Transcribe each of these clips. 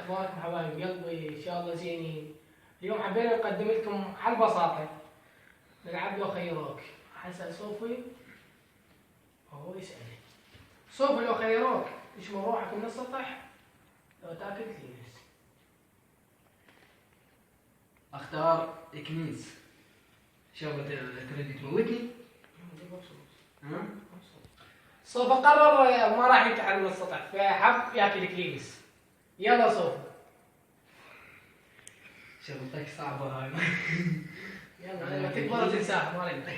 اخباركم حبايب قلبي؟ ان شاء الله زينين. اليوم حبينا نقدم لكم على البساطة نلعب لو خيروك. حسن صوفي وهو يسألني صوفي لو خيروك تشمر روحك من السطح لو تاكل كلينس. اختار كنيس. شغلة تريد تموتني؟ صوفي قرر ما راح يتعلم من السطح فحب ياكل كلينس. يلا صوفي. شغلتك صعبة هاي. يلا لما تكبر تنساها ما نقدر.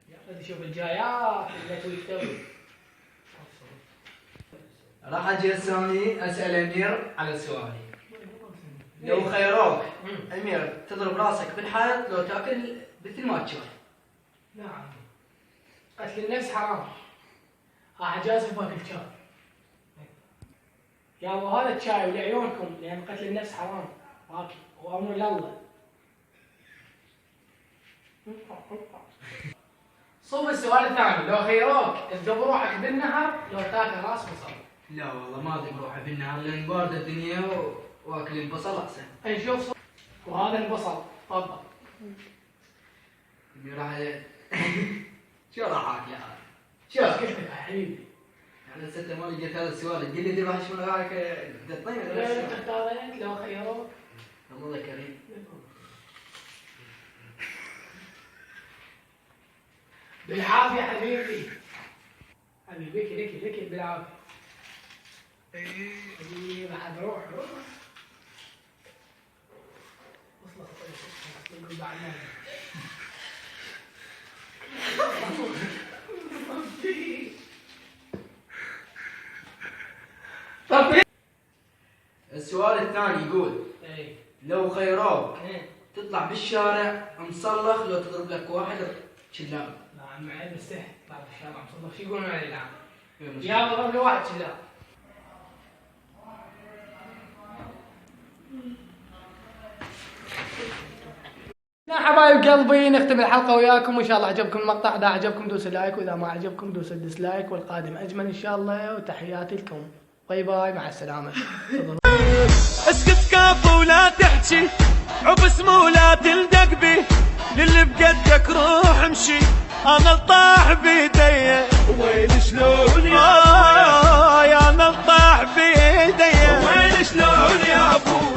يلا نشوف الجايات اللي توي توي. راح اجي اسال امير على سؤالي. لو خيروك امير تضرب راسك بالحائط لو تاكل مثل ما تشوف. نعم قتل النفس حرام. اجازف باكل شاي. يا ابو هذا الشاي ولعيونكم لان قتل النفس حرام. واكل وامر لله. صوب السؤال الثاني لو خيروك تذوب روحك بالنهر لو تاكل راس بصل. لا والله ما اذوب روحي بالنهار لان باردة الدنيا واكل البصل احسن. نشوف صوب. وهذا البصل تفضل. راح شو راح اكل هذا؟ شوف كيفك يا حبيبي. انا لسه ما لقيت هذا السؤال، تقول لي راح شو رايك تطير لا تختار انت لو خيروك. الله كريم. بالعافية حبيبي. حبيبي لك بالعافية. حبيبي بعد روح. وصلت نقول بعد ما. السؤال الثاني يقول لو خيروك تطلع بالشارع مصلخ لو تضرب لك واحد شلام. نعم معي مستحي تطلع بالشارع مصلخ. شو يقولون علي الان؟ يا ضرب لي واحد شلام. يا حبايب قلبي نختم الحلقة وياكم وإن شاء الله عجبكم المقطع. إذا عجبكم دوسوا لايك وإذا ما عجبكم دوسوا الديسلايك والقادم أجمل إن شاء الله وتحياتي لكم. باي باي مع السلامة. اسكت كاف ولا تحكي عبس ولا تلدق بي للي بقدك روح امشي انا الطاح بيدي وين شلون يا انا الطاح بيدي وين شلون يا ابو